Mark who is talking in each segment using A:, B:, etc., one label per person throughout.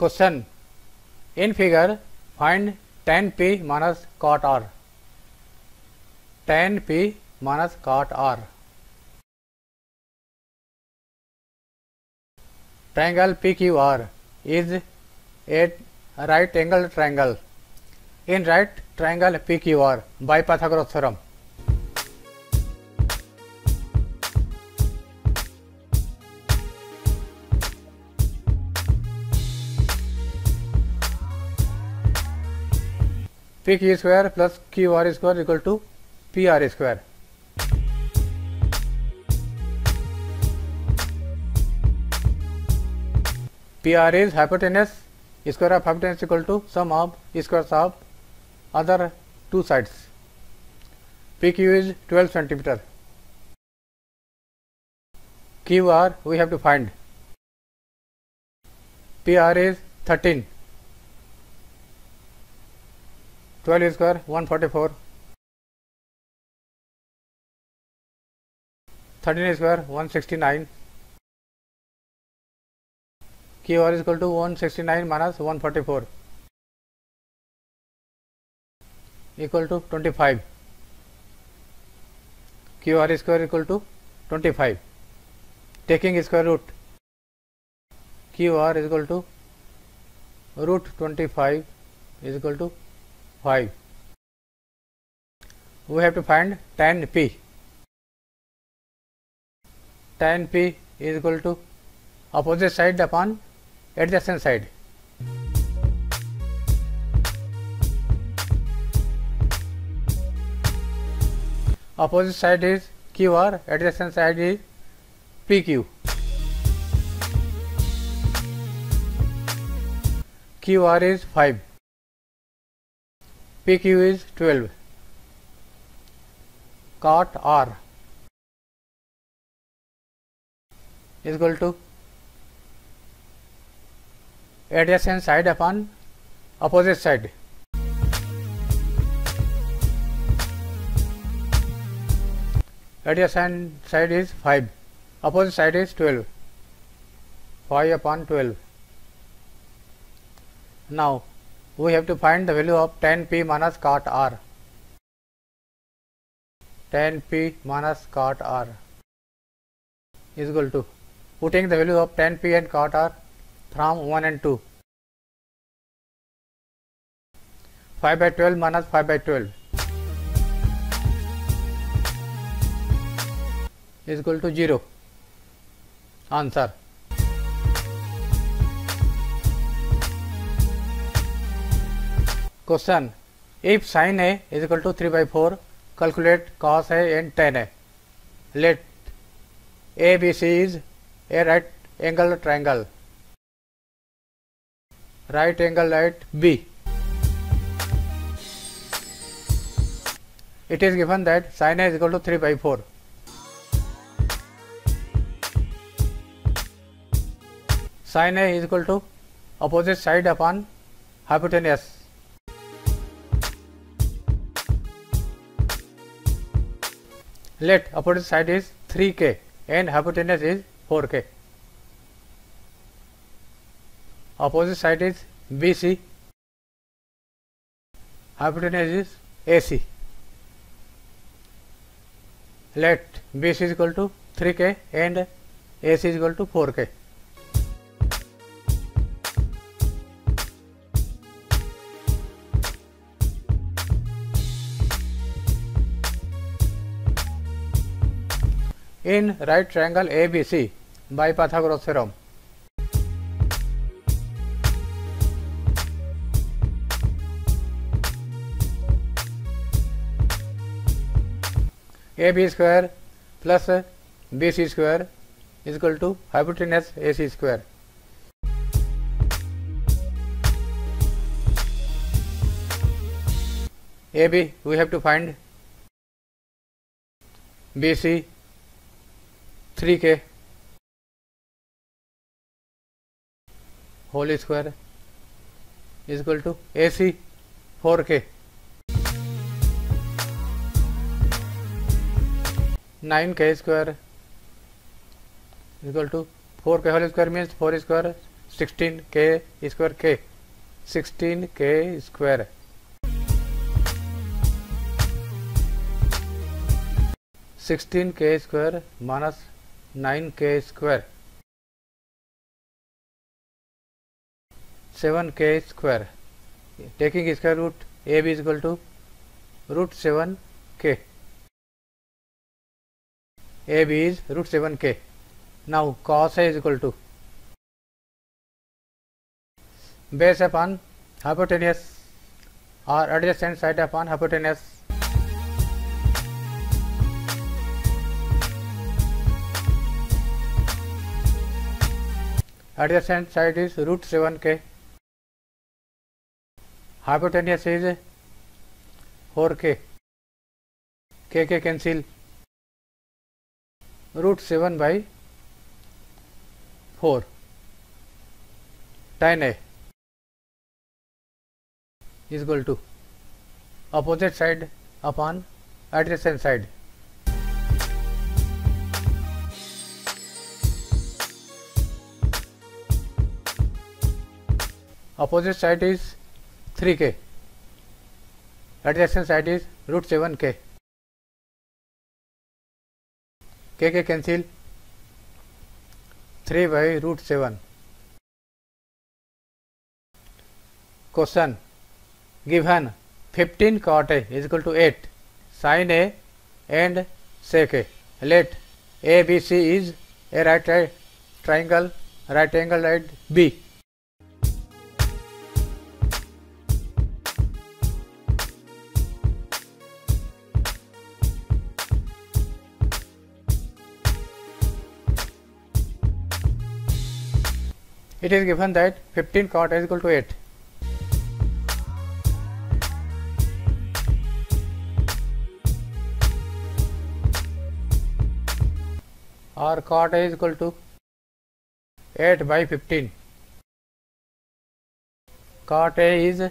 A: Question. In figure, find tan p minus cot r. Tan p minus cot r. Triangle PQR is a right angle triangle. In right triangle PQR by Pythagoras theorem. PQ square plus QR square equal to PR square. PR is hypotenuse, square of hypotenuse equal to sum of squares of other two sides. PQ is 12 centimeter. QR we have to find. PR is 13. 12 square 144. 13 square 169. QR is equal to 169 minus 144 equal to 25. QR square equal to 25. Taking square root, QR is equal to root 25 is equal to 5. We have to find tan p. Tan p is equal to opposite side upon adjacent side. Opposite side is QR, adjacent side is PQ. QR is 5. PQ is 12. Cot R is equal to adjacent side upon opposite side. Adjacent side is 5. Opposite side is 12. 5 upon 12. Now we have to find the value of tan p minus cot r. Tan p minus cot r is equal to, putting the value of tan p and cot r from 1 and 2. 5 by 12 minus 5 by 12 is equal to 0. Answer. Question. If sin A is equal to 3 by 4, calculate cos A and tan A. Let ABC is a right angle triangle. Right angle at B. It is given that sin A is equal to 3 by 4. Sin A is equal to opposite side upon hypotenuse. Let opposite side is 3K and hypotenuse is 4K. Opposite side is BC, hypotenuse is AC. Let BC is equal to 3K and AC is equal to 4K. In right triangle ABC by Pythagoras theorem. AB square plus BC square is equal to hypotenuse AC square. AB we have to find. BC 3K whole square is equal to AC 4K. 9K square is equal to 4K whole square means 4 square 16k square k, 16k square, 16k square minus 9k square, 7k square. Taking square root, AB is equal to root 7k. AB is root 7k. Now cos A is equal to base upon hypotenuse or adjacent side upon hypotenuse. Adjacent side is root 7k. Hypotenuse is 4k. K cancel. Root 7 by 4. Tan A is equal to opposite side upon adjacent side. Opposite side is 3k. Adjacent side is root 7k. K cancel. 3 by root 7. Question. Given 15 cot A is equal to 8 sin A and sec A. Let ABC is a right triangle, right angle side B. It is given that 15 cot A is equal to 8. Or cot A is equal to 8 by 15. Cot A is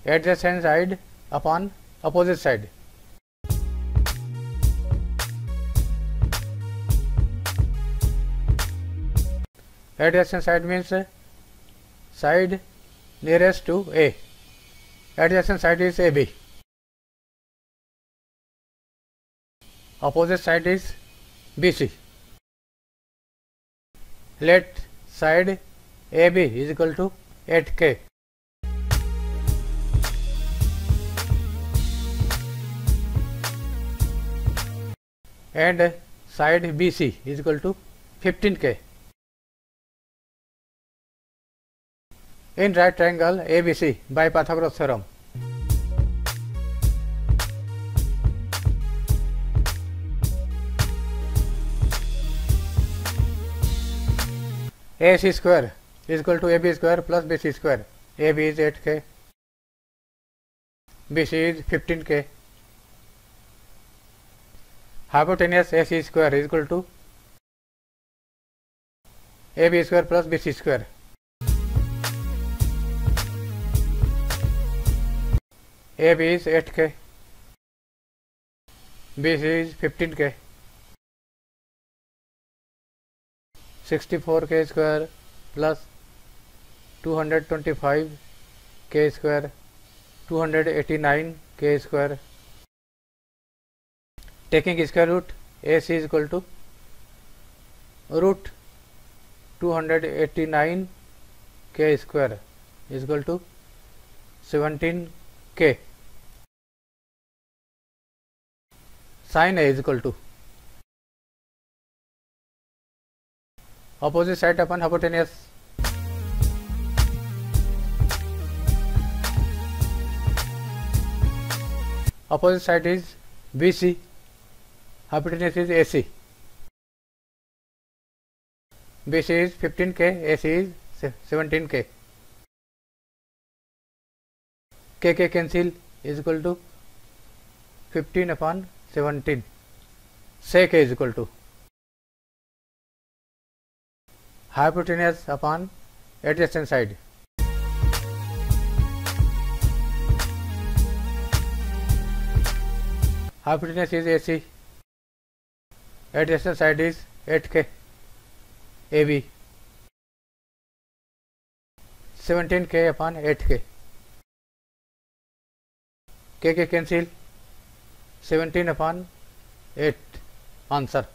A: adjacent side upon opposite side. Adjacent side means side nearest to A. Adjacent side is AB. Opposite side is BC. Let side AB is equal to 8k. And side BC is equal to 15k. In right triangle ABC by Pythagoras theorem, AC square is equal to AB square plus BC square. AB is 8k, BC is 15k. Hypotenuse AC square is equal to AB square plus BC square. AB is 8k, BC is 15k. 64k square plus 225k square, 289k square. Taking square root, AC is equal to root 289k square is equal to 17k. Sin A is equal to opposite side upon hypotenuse. Opposite side is BC, hypotenuse is AC. BC is 15k, AC is 17k. K cancel is equal to 15 upon 17. Sec A is equal to hypotenuse upon adjacent side. Hypotenuse is AC, adjacent side is 8k, AB. 17k upon 8k. K cancel 17 upon 8 answer.